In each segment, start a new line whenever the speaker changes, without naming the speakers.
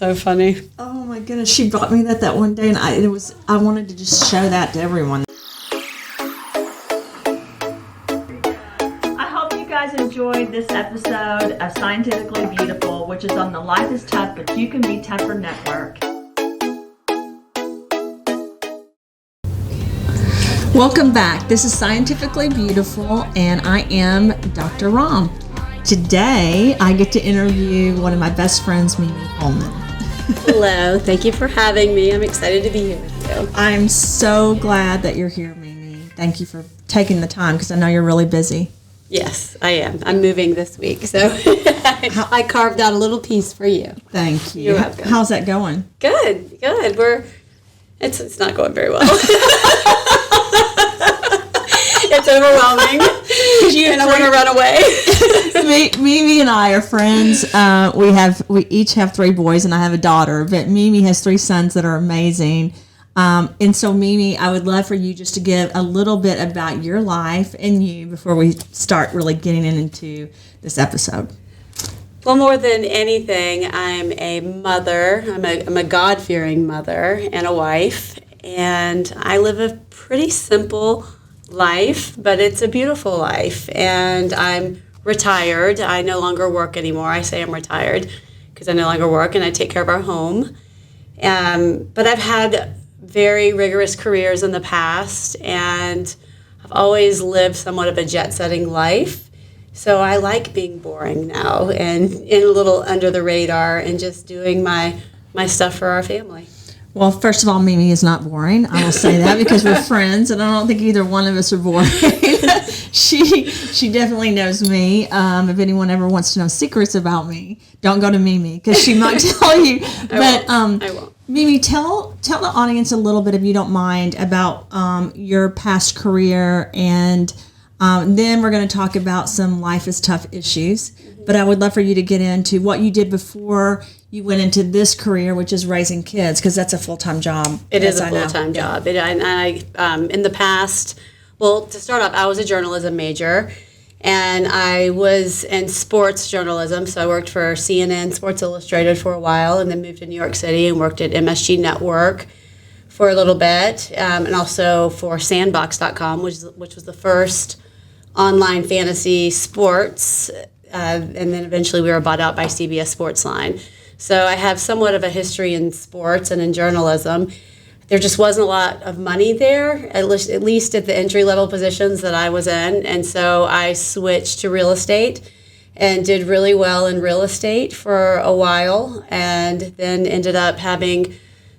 so funny.
Oh my goodness, she brought me that one day, and I wanted to just show that to everyone. I hope you guys enjoyed this episode of Scientifically Beautiful, which is on the Life is Tough, but You Can Be Tougher network. Welcome back. This is Scientifically Beautiful, and I am Dr. Rahm. Today, I get to interview one of my best friends, Mimi Pohlman.
Hello. Thank you for having me. I'm excited to be here with you.
I'm so glad that you're here, Mimi. Thank you for taking the time, because I know you're really busy. Yes,
I am. I'm moving this week, so I carved out a little piece for you.
Thank you.
You're welcome.
How's that going?
Good. It's not going very well. It's overwhelming. And I want to run away.
Mimi and I are friends. We each have 3 boys, and I have a daughter. But Mimi has 3 sons that are amazing. And so, Mimi, I would love for you just to give a little bit about your life and you before we start really getting into this episode.
Well, more than anything, I'm a mother. I'm a God-fearing mother and a wife. And I live a pretty simple life, but it's a beautiful life. And I'm retired. I no longer work anymore. I say I'm retired because I no longer work, and I take care of our home. But I've had very rigorous careers in the past, and I've always lived somewhat of a jet-setting life. So I like being boring now and in a little under the radar and just doing my stuff for our family.
Well, first of all, Mimi is not boring. I will say that because we're friends, and I don't think either one of us are boring. She definitely knows me. If anyone ever wants to know secrets about me, don't go to Mimi because she might tell you.
I won't.
Mimi, tell the audience a little bit, if you don't mind, about your past career, and then we're going to talk about some life is tough issues. But I would love for you to get into what you did before you went into this career, which is raising kids, because that's a full-time job.
It is a full-time job. In the past, well, to start off, I was a journalism major, and I was in sports journalism. So I worked for CNN, Sports Illustrated for a while, and then moved to New York City and worked at MSG Network for a little bit, and also for Sandbox.com, which was the first online fantasy sports. And then eventually we were bought out by CBS Sportsline. So I have somewhat of a history in sports and in journalism. There just wasn't a lot of money there, at least at the entry-level positions that I was in. And so I switched to real estate and did really well in real estate for a while, and then ended up having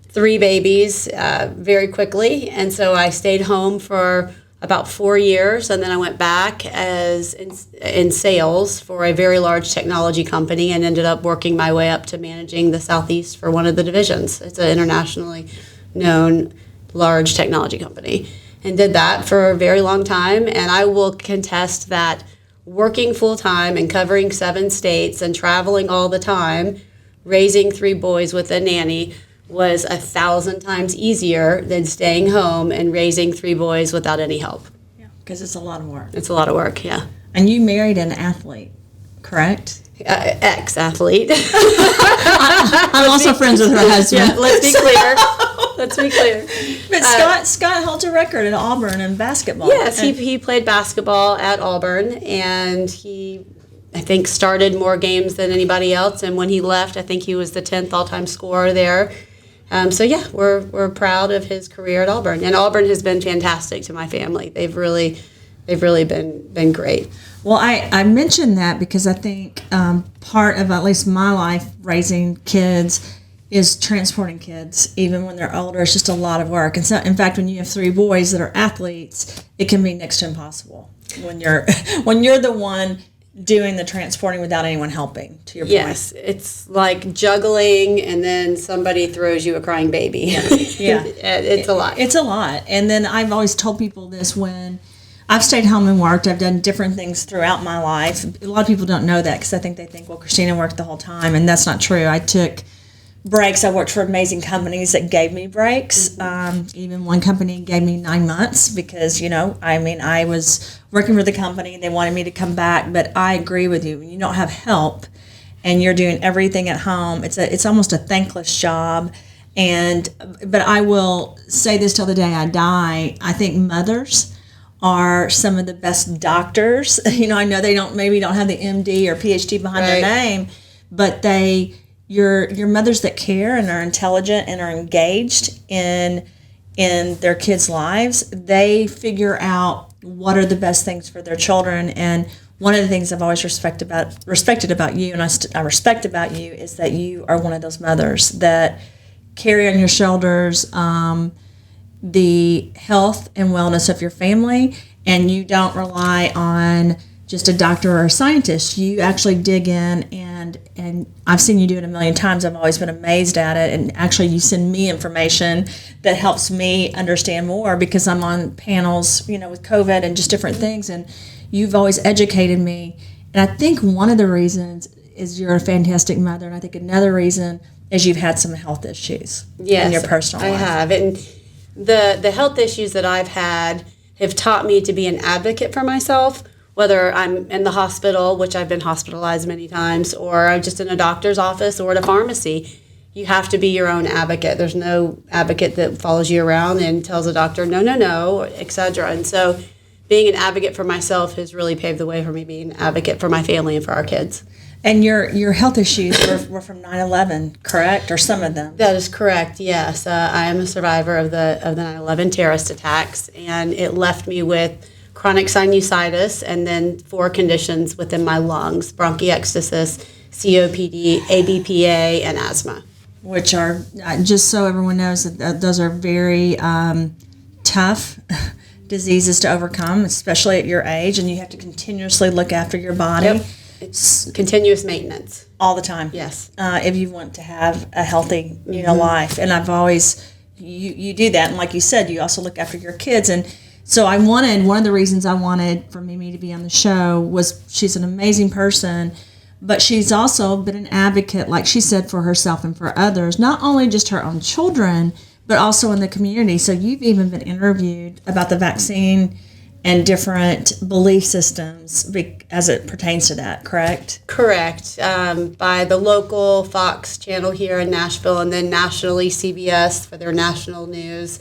3 babies very quickly. And so I stayed home for about 4 years, and then I went back as in sales for a very large technology company, and ended up working my way up to managing the Southeast for one of the divisions. It's an internationally known large technology company, and did that for a very long time. And I will contest that working full-time and covering 7 states and traveling all the time, raising 3 boys with a nanny, was 1,000 times easier than staying home and raising 3 boys without any help.
Yeah, because it's a lot of work.
It's a lot of work, yeah.
And you married an athlete, correct?
Ex-athlete.
I'm also friends with her husband.
Yeah, let's be clear. Let's be clear.
But Scott holds a record at Auburn in basketball.
Yes, he played basketball at Auburn, and he, I think, started more games than anybody else. And when he left, I think he was the 10th all-time scorer there. So yeah, we're proud of his career at Auburn, and Auburn has been fantastic to my family. They've really been great.
Well, I mentioned that because I think part of at least my life raising kids is transporting kids, even when they're older. It's just a lot of work, and so in fact, when you have 3 boys that are athletes, it can be next to impossible when you're the one doing the transporting without anyone helping, to your point.
Yes, it's like juggling, and then somebody throws you a crying baby.
Yeah.
It's a lot.
It's a lot. And then I've always told people this when I've stayed home and worked. I've done different things throughout my life. A lot of people don't know that because I think they think, well, Christina worked the whole time, and that's not true. I took breaks. I worked for amazing companies that gave me breaks. Mm-hmm. Even one company gave me 9 months because, I was working for the company. They wanted me to come back. But I agree with you. When you don't have help and you're doing everything at home. It's almost a thankless job. But I will say this till the day I die. I think mothers are some of the best doctors. I know they maybe don't have the MD or PhD behind their name, but your mothers that care and are intelligent and are engaged in their kids' lives, they figure out what are the best things for their children. And one of the things I've always respected about you, and I respect about you, is that you are one of those mothers that carry on your shoulders the health and wellness of your family, and you don't rely on just a doctor or a scientist. You actually dig in, and I've seen you do it a million times. I've always been amazed at it, and actually you send me information that helps me understand more, because I'm on panels, with COVID and just different things, and you've always educated me. And I think one of the reasons is you're a fantastic mother, and I think another reason is you've had some health issues in your personal life. I have,
and the health issues that I've had have taught me to be an advocate for myself, whether I'm in the hospital, which I've been hospitalized many times, or I'm just in a doctor's office or at a pharmacy. You have to be your own advocate. There's no advocate that follows you around and tells a doctor, no, etc. And so being an advocate for myself has really paved the way for me being an advocate for my family and for our kids.
And your health issues were from 9/11, correct? Or some of them?
That is correct, yes. I am a survivor of the 9/11 terrorist attacks, and it left me with chronic sinusitis and then 4 conditions within my lungs: bronchiectasis, COPD, ABPA, and asthma.
Which are, just so everyone knows, that those are very tough diseases to overcome, especially at your age, and you have to continuously look after your body.
Yep. It's continuous maintenance.
All the time.
Yes.
If you want to have a healthy, life. And I've always, you do that. And like you said, you also look after your kids. And so one of the reasons I wanted for Mimi to be on the show was she's an amazing person, but she's also been an advocate, like she said, for herself and for others, not only just her own children, but also in the community. So you've even been interviewed about the vaccine and different belief systems as it pertains to that, correct?
Correct. By the local Fox channel here in Nashville, and then nationally CBS for their national news.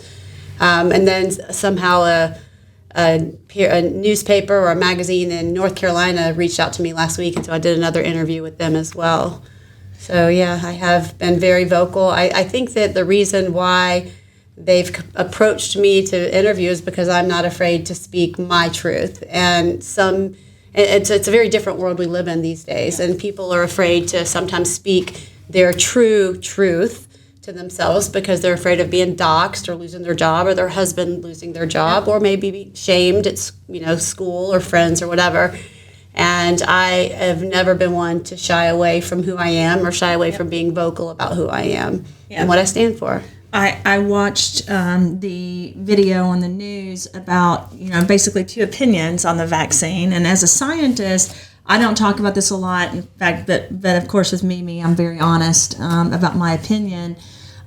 And then somehow a newspaper or a magazine in North Carolina reached out to me last week, and so I did another interview with them as well. So yeah, I have been very vocal. I think that the reason why they've approached me to interview is because I'm not afraid to speak my truth. And it's a very different world we live in these days, and people are afraid to sometimes speak their true truth to themselves because they're afraid of being doxxed or losing their job, or their husband losing their job, or maybe be shamed at school or friends or whatever. And I have never been one to shy away from who I am or shy away from being vocal about who I am and what I stand for.
I watched the video on the news about, basically 2 opinions on the vaccine. And as a scientist, I don't talk about this a lot. In fact, but of course with Mimi, I'm very honest about my opinion.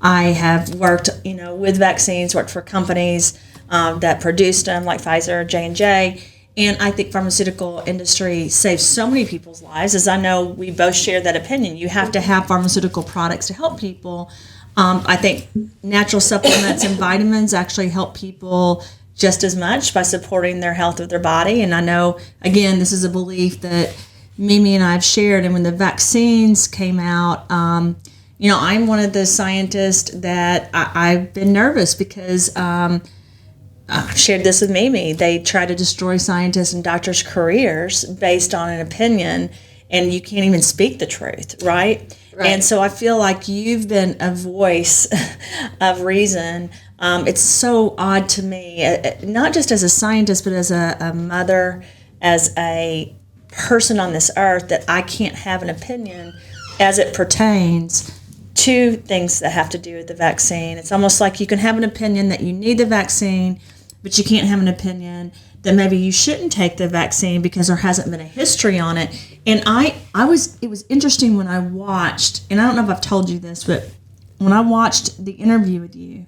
I have worked, with vaccines, worked for companies that produced them, like Pfizer, J&J. And I think pharmaceutical industry saves so many people's lives. As I know, we both share that opinion. You have to have pharmaceutical products to help people. I think natural supplements and vitamins actually help people just as much by supporting their health of their body. And I know, again, this is a belief that Mimi and I have shared. And when the vaccines came out, I'm one of the scientists that I've been nervous because I've shared this with Mimi. They try to destroy scientists and doctors' careers based on an opinion, and you can't even speak the truth, right? And so I feel like you've been a voice of reason. It's so odd to me, not just as a scientist, but as a mother, as a person on this earth, that I can't have an opinion as it pertains to things that have to do with the vaccine. It's almost like you can have an opinion that you need the vaccine, but you can't have an opinion that maybe you shouldn't take the vaccine because there hasn't been a history on it. And it was interesting when I watched, and I don't know if I've told you this, but when I watched the interview with you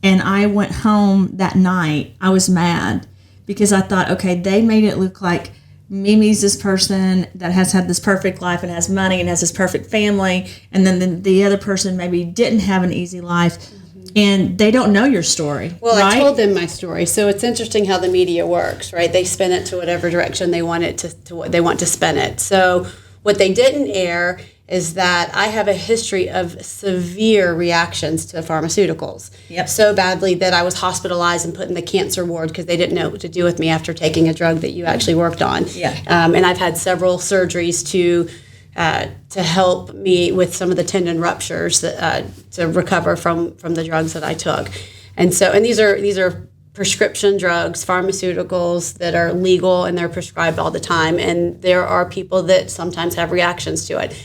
and I went home that night, I was mad because I thought, okay, they made it look like Mimi's this person that has had this perfect life and has money and has this perfect family, and then the other person maybe didn't have an easy life, and they don't know your story.
Well,
right?
I told them my story, so it's interesting how the media works, right? They spin it to whatever direction they want it to what they want to spin it. So what they didn't air is that I have a history of severe reactions to pharmaceuticals.
Yep.
So badly that I was hospitalized and put in the cancer ward because they didn't know what to do with me after taking a drug that you actually worked on.
Yeah.
And I've had several surgeries to help me with some of the tendon ruptures that, to recover from the drugs that I took. And these are prescription drugs, pharmaceuticals that are legal and they're prescribed all the time. And there are people that sometimes have reactions to it.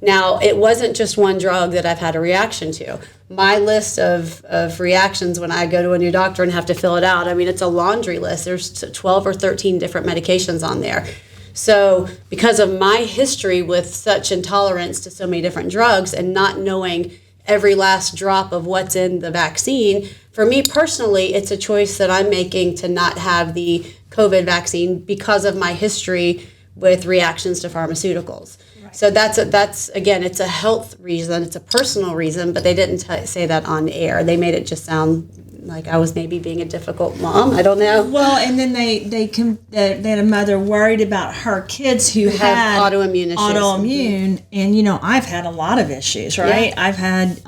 Now, it wasn't just one drug that I've had a reaction to. My list of reactions when I go to a new doctor and have to fill it out, I mean, it's a laundry list. There's 12 or 13 different medications on there. So because of my history with such intolerance to so many different drugs and not knowing every last drop of what's in the vaccine, for me personally, it's a choice that I'm making to not have the COVID vaccine because of my history with reactions to pharmaceuticals. So that's again, it's a health reason, it's a personal reason, but they didn't say that on air. They made it just sound like I was maybe being a difficult mom. I don't know.
Well, and then they had a mother worried about her kids who had
autoimmune issues.
Autoimmune, and I've had a lot of issues, right? Yeah. I've had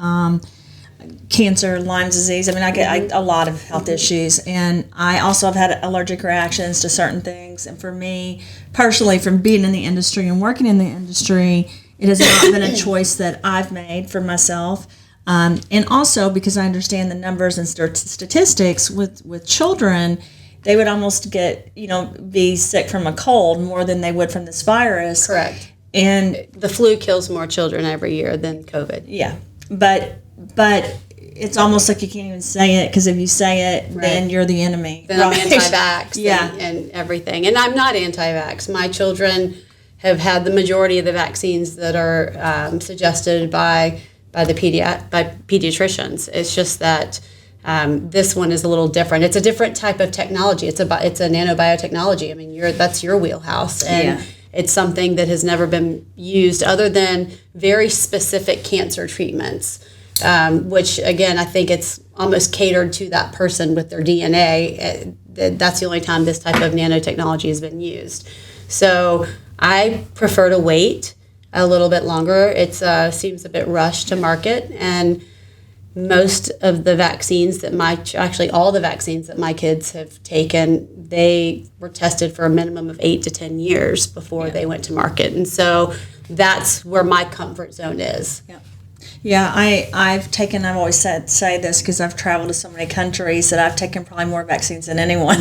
cancer, Lyme disease. I mean, I get a lot of health issues, and I also have had allergic reactions to certain things. And for me, personally, from being in the industry and working in the industry, it has not been a choice that I've made for myself. And also because I understand the numbers and statistics with children, they would almost get, be sick from a cold more than they would from this virus.
Correct.
And
the flu kills more children every year than COVID.
Yeah. But it's almost like you can't even say it, because if you say it, then you're the enemy.
Then I'm anti-vax
yeah.
and everything. And I'm not anti-vax. My children have had the majority of the vaccines that are suggested by pediatricians. It's just that this one is a little different. It's a different type of technology. It's a nanobiotechnology. I mean, that's your wheelhouse, and it's something that has never been used other than very specific cancer treatments. Which again, I think it's almost catered to that person with their DNA. That's the only time this type of nanotechnology has been used. So I prefer to wait a little bit longer. It seems a bit rushed to market, and most of the vaccines that all the vaccines that my kids have taken, they were tested for a minimum of 8 to 10 years before they went to market. And so that's where my comfort zone is.
Yeah. Yeah, I always say this because I've traveled to so many countries that I've taken probably more vaccines than anyone,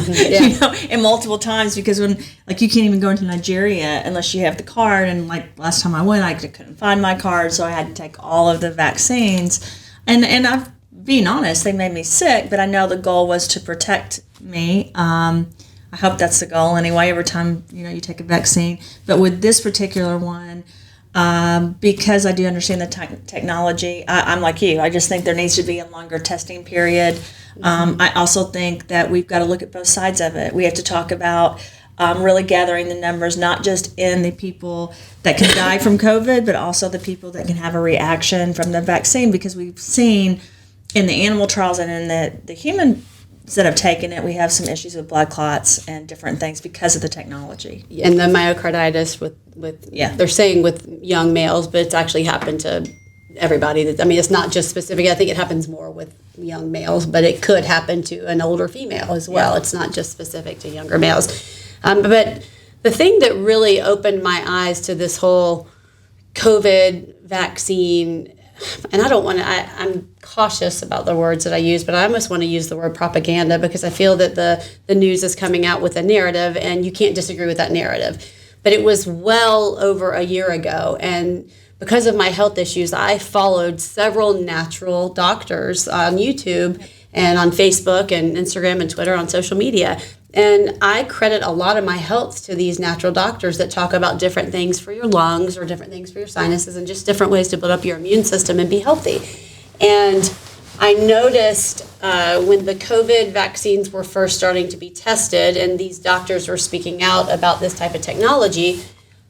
and multiple times, because when, you can't even go into Nigeria unless you have the card, and last time I went, I couldn't find my card, so I had to take all of the vaccines, and I'm being honest, they made me sick, but I know the goal was to protect me. I hope that's the goal anyway, every time, you take a vaccine, but with this particular one, because I do understand the technology, I'm like you. I just think there needs to be a longer testing period. I also think that we've got to look at both sides of it. We have to talk about really gathering the numbers, not just in the people that can die from COVID, but also the people that can have a reaction from the vaccine, because we've seen in the animal trials and in the human that have taken it, we have some issues with blood clots and different things because of the technology.
And the myocarditis with they're saying with young males, but it's actually happened to everybody. It's not just specific. I think it happens more with young males, but it could happen to an older female as well. Yeah. It's not just specific to younger males. But the thing that really opened my eyes to this whole COVID vaccine, and I'm cautious about the words that I use, but I almost want to use the word propaganda, because I feel that the news is coming out with a narrative, and you can't disagree with that narrative. But it was well over a year ago, and because of my health issues, I followed several natural doctors on YouTube and on Facebook and Instagram and Twitter, on social media. And I credit a lot of my health to these natural doctors that talk about different things for your lungs or different things for your sinuses and just different ways to build up your immune system and be healthy. And I noticed when the COVID vaccines were first starting to be tested and these doctors were speaking out about this type of technology,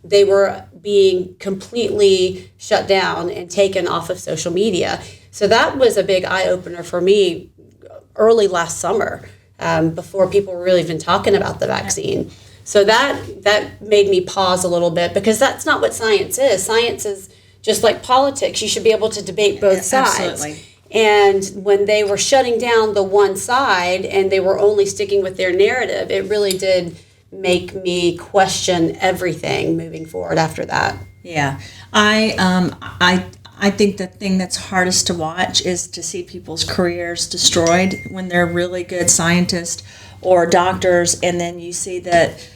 they were being completely shut down and taken off of social media. So that was a big eye-opener for me early last summer, before people were really even talking about the vaccine. So that made me pause a little bit, because that's not what science is. Science is just like politics. You should be able to debate both sides.
Absolutely.
And when they were shutting down the one side and they were only sticking with their narrative, it really did make me question everything moving forward after that.
Yeah. I think the thing that's hardest to watch is to see people's careers destroyed when they're really good scientists or doctors, and then you see that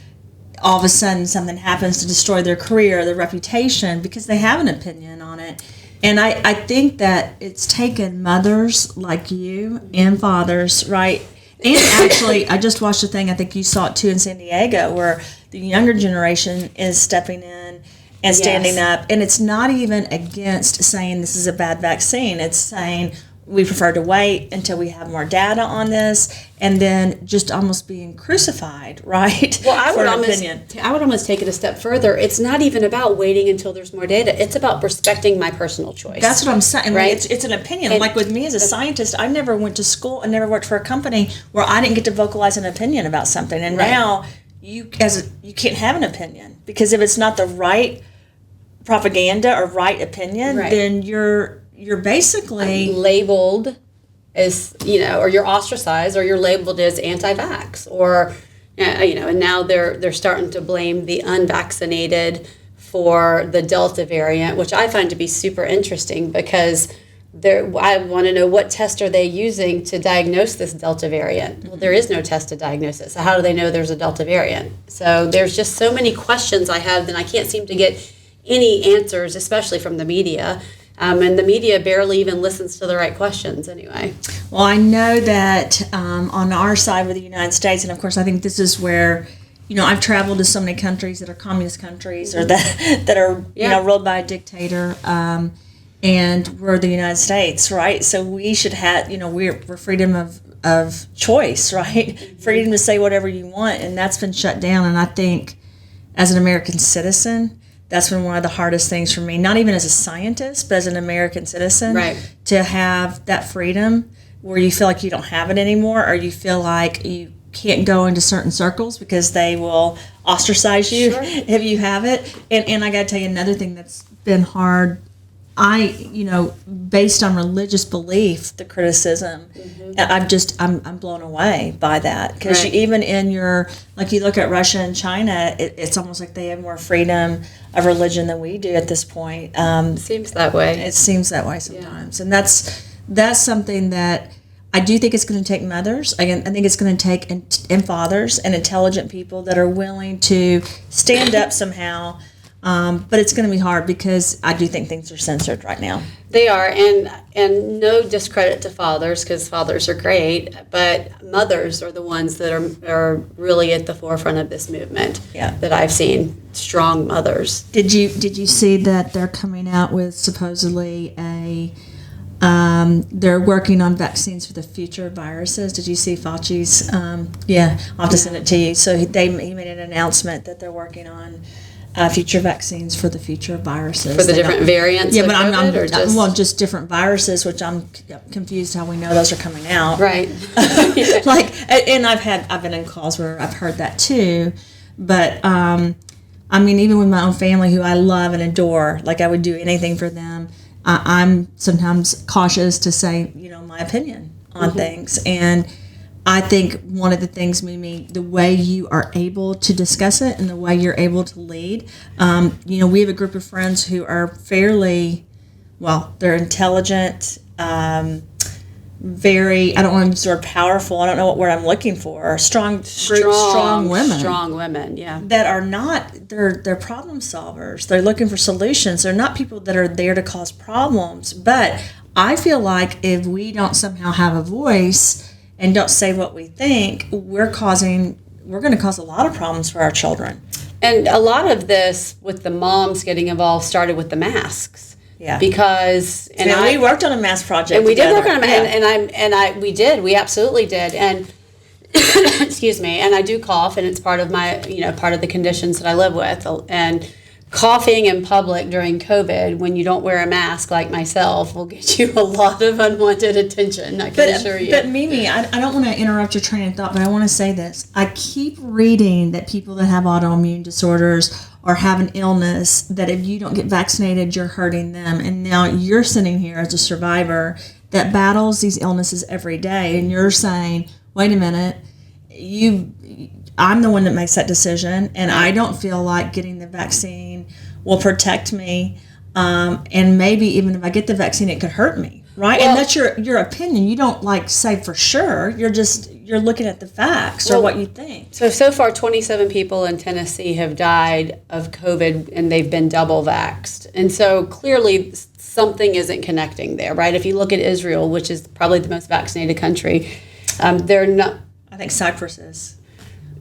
all of a sudden something happens to destroy their career, their reputation, because they have an opinion on it. And I think that it's taken mothers like you and fathers, right? And actually, I just watched a thing, I think you saw it too in San Diego, where the younger generation is stepping in and standing up. And it's not even against saying this is a bad vaccine. It's saying we prefer to wait until we have more data on this, and then just almost being crucified, right?
Well, I would almost take it a step further. It's not even about waiting until there's more data. It's about respecting my personal choice.
That's what I'm saying.
Right?
It's an opinion. And like with me as a scientist, I never went to school and never worked for a company where I didn't get to vocalize an opinion about something. And now you can't have an opinion, because if it's not the right propaganda or right opinion, then you're basically
labeled as, or you're ostracized, or you're labeled as anti-vax, or, and now they're starting to blame the unvaccinated for the Delta variant, which I find to be super interesting, because I want to know, what test are they using to diagnose this Delta variant? Well, there is no test to diagnose it. So how do they know there's a Delta variant? So there's just so many questions I have, and I can't seem to get any answers, especially from the media. And the media barely even listens to the right questions anyway.
Well, I know that on our side with the United States, and of course I think this is where, I've traveled to so many countries that are communist countries, or that are, ruled by a dictator, and we're the United States, right? So we should have, we're freedom of choice, right? Mm-hmm. Freedom to say whatever you want, and that's been shut down. And I think as an American citizen, that's been one of the hardest things for me, not even as a scientist, but as an American citizen, to have that freedom where you feel like you don't have it anymore, or you feel like you can't go into certain circles because they will ostracize you if you have it. And I got to tell you another thing that's been hard. Based on religious belief, the criticism, I'm blown away by that, because even in you look at Russia and China, it's almost like they have more freedom of religion than we do at this point.
Seems that way.
It seems that way sometimes, and that's something that I do think it's going to take mothers. Again, I think it's going to take and fathers and intelligent people that are willing to stand up somehow. But it's going to be hard, because I do think things are censored right now.
They are, and no discredit to fathers, because fathers are great, but mothers are the ones that are really at the forefront of this movement. That I've seen, strong mothers.
Did you see that they're coming out with supposedly they're working on vaccines for the future viruses? Did you see Fauci's? I'll have to send it to you. So he made an announcement that they're working on future vaccines for the future viruses.
For the different variants?
Yeah, but I'm just different viruses, which I'm confused how we know those are coming out.
Right.
And I've been in calls where I've heard that too. But, even with my own family, who I love and adore, I would do anything for them, I'm sometimes cautious to say, my opinion on things. And I think one of the things, Mimi, the way you are able to discuss it and the way you're able to lead, we have a group of friends who are they're intelligent, very, I don't want to use the word powerful, I don't know what word I'm looking for, strong women.
Strong women, yeah.
That are not, they're problem solvers. They're looking for solutions. They're not people that are there to cause problems. But I feel like if we don't somehow have a voice and don't say what we think, we're going to cause a lot of problems for our children.
And a lot of this, with the moms getting involved, started with the masks.
Yeah.
Because
we worked on a mass project.
And we
together.
did work on a we absolutely did. And excuse me, and I do cough, and it's part of my, part of the conditions that I live with. And coughing in public during COVID, when you don't wear a mask like myself, will get you a lot of unwanted attention, I can assure you.
But Mimi, I don't want to interrupt your train of thought, but I want to say this. I keep reading that people that have autoimmune disorders or have an illness, that if you don't get vaccinated, you're hurting them. And now you're sitting here as a survivor that battles these illnesses every day, and you're saying, wait a minute, I'm the one that makes that decision, and I don't feel like getting the vaccine will protect me. And maybe even if I get the vaccine, it could hurt me, right? Well, and that's your opinion. You don't say for sure. You're looking at the facts or what you think.
So far, 27 people in Tennessee have died of COVID, and they've been double vaxxed. And so clearly something isn't connecting there, right? If you look at Israel, which is probably the most vaccinated country, they're not.
I think Cyprus is.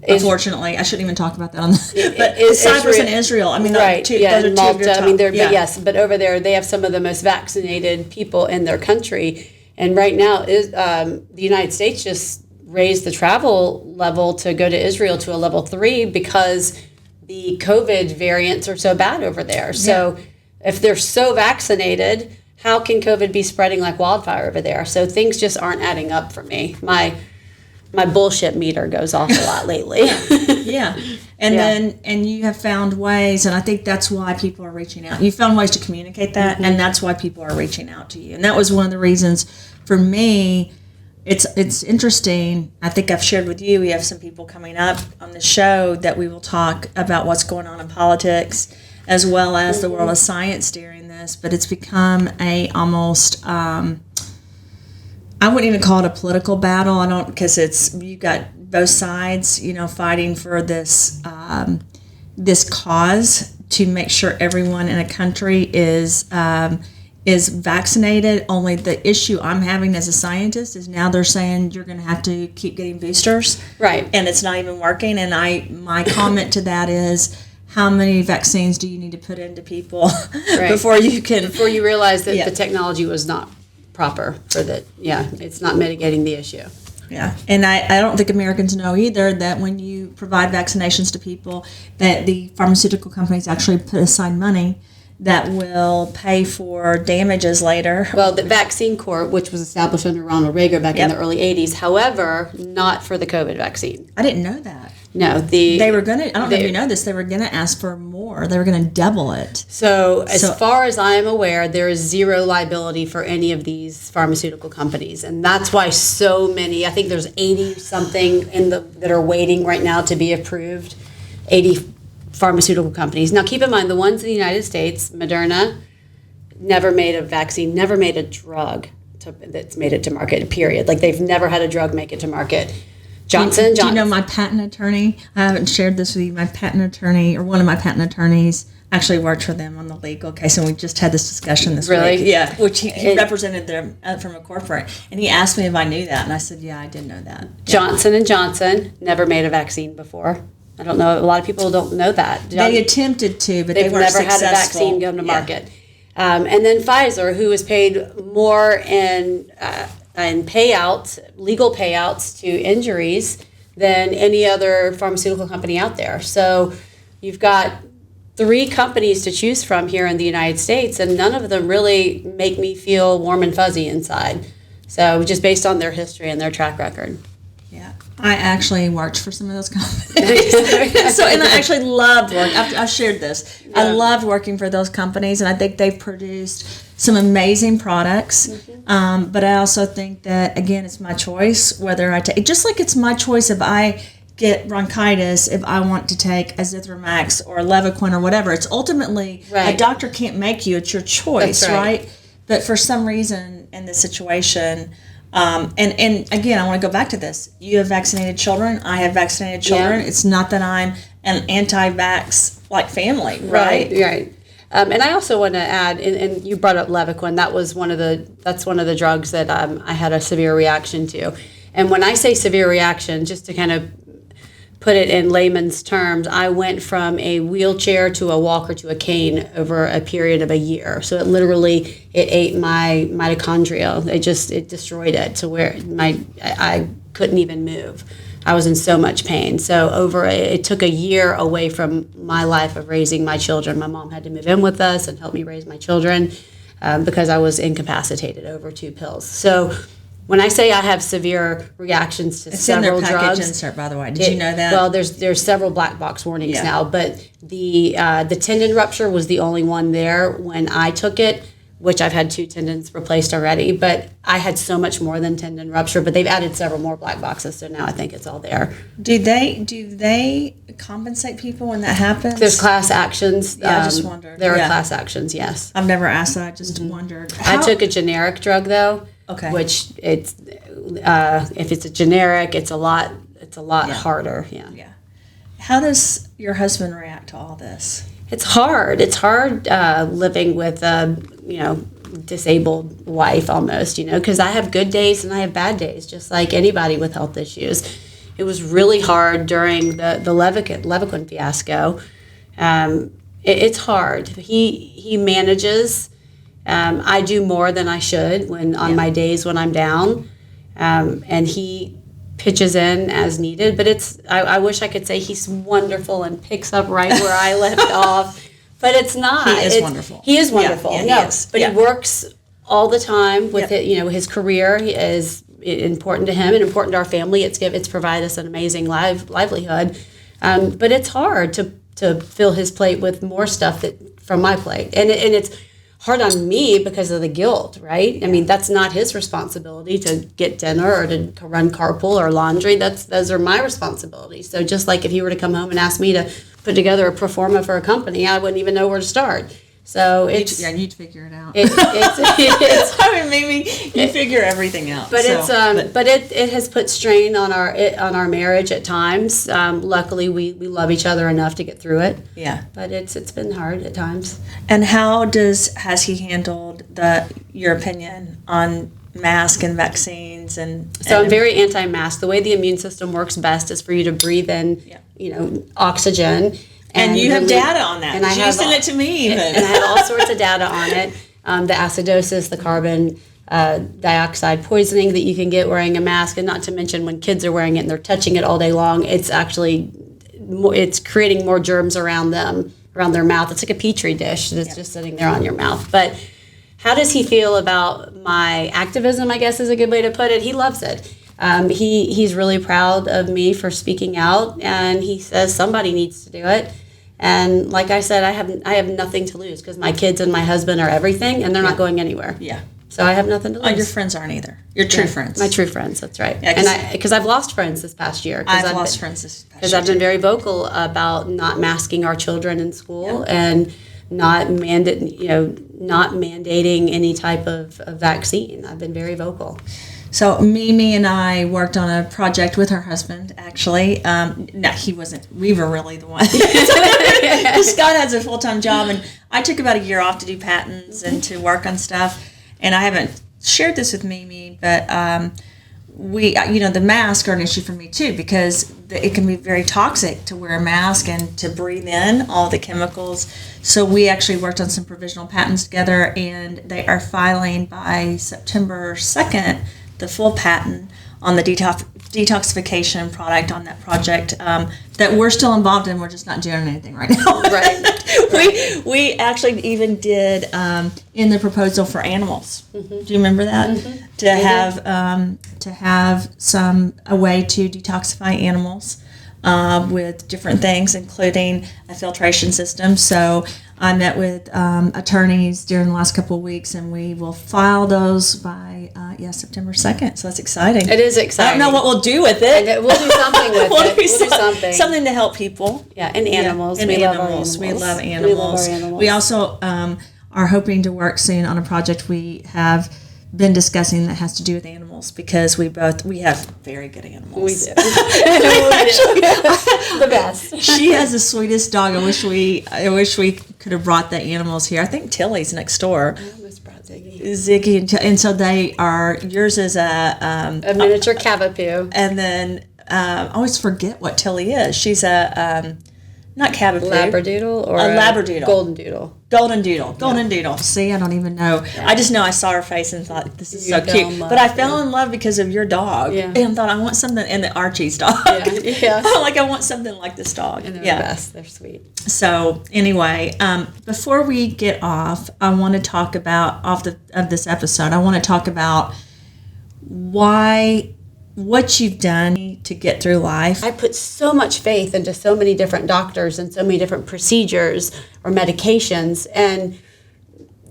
Unfortunately, I shouldn't even talk about that on the. But Cyprus and Israel. I mean,
right?
Those are
Malta.
two
I mean, but yes, but over there they have some of the most vaccinated people in their country, and right now the United States just raised the travel level to go to Israel to a level 3 because the COVID variants are so bad over there. So if they're so vaccinated, how can COVID be spreading like wildfire over there? So things just aren't adding up for me. My bullshit meter goes off a lot lately.
And you have found ways, and I think that's why people are reaching out. You found ways to communicate that, and that's why people are reaching out to you. And that was one of the reasons for me. It's interesting. I think I've shared with you, we have some people coming up on the show that we will talk about what's going on in politics as well as the world of science during this. But it's become a almost I wouldn't even call it a political battle. Because you've got both sides, fighting for this this cause to make sure everyone in a country is vaccinated. Only the issue I'm having as a scientist is now they're saying you're going to have to keep getting boosters,
right? And
it's not even working. And my comment to that is, how many vaccines do you need to put into people before you
realize that the technology was not proper for that? It's not mitigating the issue.
And I don't think Americans know either that when you provide vaccinations to people, that the pharmaceutical companies actually put aside money that will pay for damages later.
Well, the Vaccine Corp, which was established under Ronald Reagan back in the early 80s, however, not for the COVID vaccine.
I didn't know that.
No,
they were going to, I don't know if you know this, they were going to ask for more. They were going to double it.
So as far as I am aware, there is zero liability for any of these pharmaceutical companies. And that's why so many, I think there's 80 something that are waiting right now to be approved, 80 pharmaceutical companies. Now keep in mind, the ones in the United States, Moderna, never made a vaccine, never made a drug that's made it to market, period. Like they've never had a drug make it to market. Johnson.
Do you know my patent attorney? I haven't shared this with you. My patent attorney, or one of my patent attorneys, actually worked for them on the legal case, and we just had this discussion this week. Yeah, which he represented them from a corporate, and he asked me if I knew that, and I said, yeah, I did know that.
Johnson & Johnson never made a vaccine before. I don't know. A lot of people don't know that.
They attempted to, but they weren't
never
successful.
Had a vaccine come to market. And then Pfizer, who was paid more in payouts, legal payouts to injuries than any other pharmaceutical company out there. So you've got 3 companies to choose from here in the United States, and none of them really make me feel warm and fuzzy inside. So just based on their history and their track record.
Yeah, I actually worked for some of those companies. And I actually loved working. I've shared this. Yeah. I loved working for those companies, and I think they've produced some amazing products. Mm-hmm. But I also think that, again, it's my choice whether I take, just like it's my choice if I get bronchitis, if I want to take azithromycin or Levaquin or whatever. It's ultimately, a doctor can't make you. It's your choice,
That's right?
But for some reason in this situation, and again, I want to go back to this. You have vaccinated children. I have vaccinated children. Yeah. It's not that I'm an anti-vax like family, right?
Right. And I also want to add, and you brought up Levaquin. That's one of the drugs that I had a severe reaction to. And when I say severe reaction, just to kind of put it in layman's terms, I went from a wheelchair to a walker to a cane over a period of a year. So it ate my mitochondria. It destroyed it to where I couldn't even move. I was in so much pain. So it took a year away from my life of raising my children. My mom had to move in with us and help me raise my children because I was incapacitated over 2 pills. So when I say I have severe reactions to several drugs,
it's in their package insert, by the way. Did you know that?
Well, there's several black box warnings now, but the tendon rupture was the only one there when I took it, which I've had 2 tendons replaced already. But I had so much more than tendon rupture, but they've added several more black boxes, so now I think it's all there.
Do they compensate people when that happens?
There's class actions.
Yeah, I just wondered.
There are class actions, yes.
I've never asked that. I just wondered.
I took a generic drug though.
Okay.
Which it's if it's a generic, it's a lot harder. Yeah.
Yeah. How does your husband react to all this?
It's hard. It's hard living with a disabled wife almost. Because I have good days and I have bad days, just like anybody with health issues. It was really hard during the Levaquin fiasco. It's hard. He manages. I do more than I should on my days when I'm down, and he pitches in as needed. But I wish I could say he's wonderful and picks up right where I left off, but it's not.
He is wonderful.
He is wonderful.
Yeah,
no,
he is.
But he works all the time with it. His career is important to him and important to our family. It's provided us an amazing livelihood, but it's hard to fill his plate with more stuff from my plate, and it's hard on me because of the guilt, right? I mean, that's not his responsibility to get dinner or to run carpool or laundry. Those are my responsibilities. So just like if you were to come home and ask me to put together a pro forma for a company, I wouldn't even know where to start. So it's
you'd figure it out.
Maybe
you figure everything out.
But it has put strain on our marriage at times. Luckily, we love each other enough to get through it.
Yeah.
But it's been hard at times.
And how has he handled your opinion on mask and vaccines
So I'm very anti-mask. The way the immune system works best is for you to breathe in, oxygen.
And you have data on that.
And you
sent it to me.
And I have all sorts of data on it. The acidosis, the carbon dioxide poisoning that you can get wearing a mask, and not to mention when kids are wearing it and they're touching it all day long, it's creating more germs around their mouth. It's like a petri dish that's just sitting there on your mouth. But how does he feel about my activism, I guess is a good way to put it? He loves it. He's really proud of me for speaking out, and he says somebody needs to do it. And like I said, I have nothing to lose because my kids and my husband are everything, and they're not going anywhere.
Yeah.
So I have nothing to lose.
Oh, your friends aren't either. Your true friends.
My true friends, that's right.
Yeah,
and because I've lost friends this past year.
I've lost friends this past year.
Because I've been very vocal about not masking our children in school and not mandating any type of vaccine. I've been very vocal.
So Mimi and I worked on a project with her husband, actually. No, he wasn't. We were really the one. Scott has a full-time job, and I took about a year off to do patents and to work on stuff. And I haven't shared this with Mimi, but the masks are an issue for me too, because it can be very toxic to wear a mask and to breathe in all the chemicals. So we actually worked on some provisional patents together, and they are filing by September 2nd the full patent on the detoxification product on that project that we're still involved in. We're just not doing anything right now.
Right.
We actually even did in the proposal for animals. Mm-hmm. Do you remember that? Mm-hmm. To have a way to detoxify animals with different things, including a filtration system. So I met with attorneys during the last couple of weeks, and we will file those by September 2nd. So that's exciting.
It is exciting.
I don't know what we'll do with it.
And we'll do something with it. We'll do something.
Something to help people.
Yeah, and animals.
And
we
animals.
Love our animals.
We love animals.
We love our animals.
We also are hoping to work soon on a project we have been discussing that has to do with animals, because we have very good animals.
We do. The best.
She has the sweetest dog. I wish we could have brought the animals here. I think Tilly's next door.
I almost brought
Ziggy and so they are. Yours is a
miniature cavapoo,
and then I always forget what Tilly is. She's a not Cavapoo.
Labradoodle or
a Labradoodle.
Golden Doodle.
Golden Doodle. See, I don't even know. Yeah. I just know I saw her face and thought, this is so cute. But I fell in love because of your dog. Yeah. And thought, I want something, and the Archie's dog. Yeah. Like, I want something like this dog.
And they're the best. They're sweet.
So, anyway, before we get off, I want to talk about, of this episode, I want to talk about what you've done to get through life.
I put so much faith into so many different doctors and so many different procedures or medications, and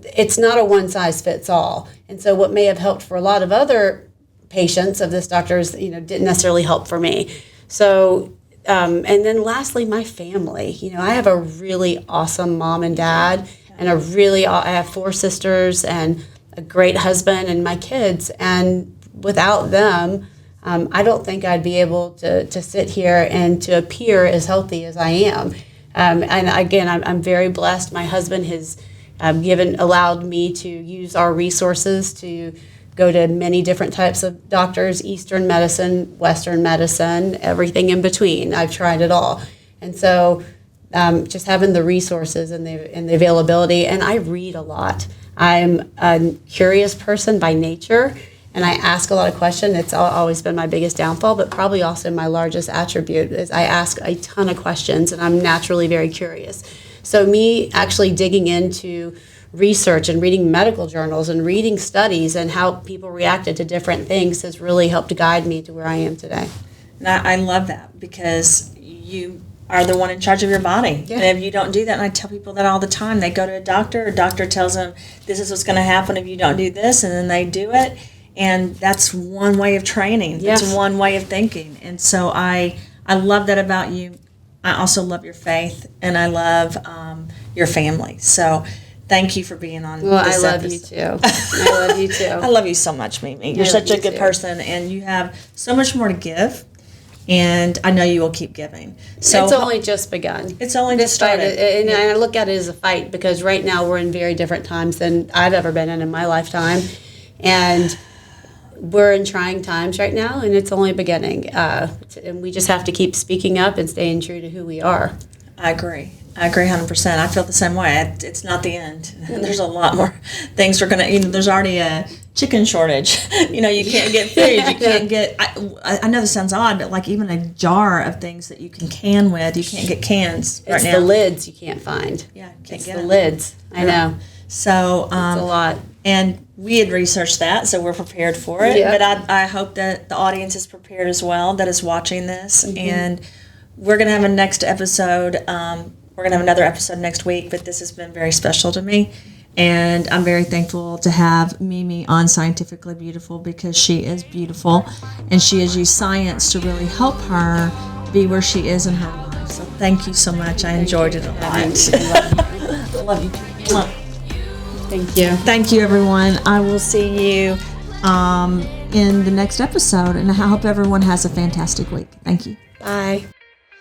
it's not a one-size-fits-all. And so what may have helped for a lot of other patients of this doctor's, didn't necessarily help for me. So, and then lastly, my family. I have a really awesome mom and dad, and I have 4 sisters and a great husband and my kids, and without them, I don't think I'd be able to sit here and to appear as healthy as I am. And again, I'm very blessed. My husband has allowed me to use our resources to go to many different types of doctors, Eastern medicine, Western medicine, everything in between. I've tried it all. And so just having the resources and the availability, and I read a lot. I'm a curious person by nature. And I ask a lot of questions. It's always been my biggest downfall, but probably also my largest attribute is I ask a ton of questions, and I'm naturally very curious. So me actually digging into research and reading medical journals and reading studies and how people reacted to different things has really helped guide me to where I am today.
And I love that, because you are the one in charge of your body. Yeah. And if you don't do that, and I tell people that all the time, they go to a doctor tells them, this is what's going to happen if you don't do this, and then they do it. And that's one way of training. Yes. That's one way of thinking. And so I love that about you. I also love your faith, and I love your family. So thank you for being on this
episode. You too. I love you too.
I love you so much, Mimi. You're such a good person, and you have so much more to give. And I know you will keep giving. So
it's only just begun.
It's only just started.
And I look at it as a fight, because right now we're in very different times than I've ever been in my lifetime. And we're in trying times right now, and it's only beginning. And we just have to keep speaking up and staying true to who we are.
I agree 100%. I feel the same way. It's not the end. There's a lot more things we're going to, there's already a chicken shortage. You can't get food. You can't get, I know this sounds odd, but like even a jar of things that you can can with, you can't get cans right now.
It's the lids you can't find.
Yeah,
it's the lids. I know.
So
it's a lot.
And we had researched that, so we're prepared for it. Yep. But I hope that the audience is prepared as well, that is watching this. Mm-hmm. And we're going to have a next episode. We're going to have another episode next week, but this has been very special to me. And I'm very thankful to have Mimi on Scientifically Beautiful, because she is beautiful, and she has used science to really help her be where she is in her life. So thank you so much. I enjoyed it a lot. I love you.
Thank you.
Thank you, everyone. I will see you in the next episode, and I hope everyone has a fantastic week. Thank you.
Bye.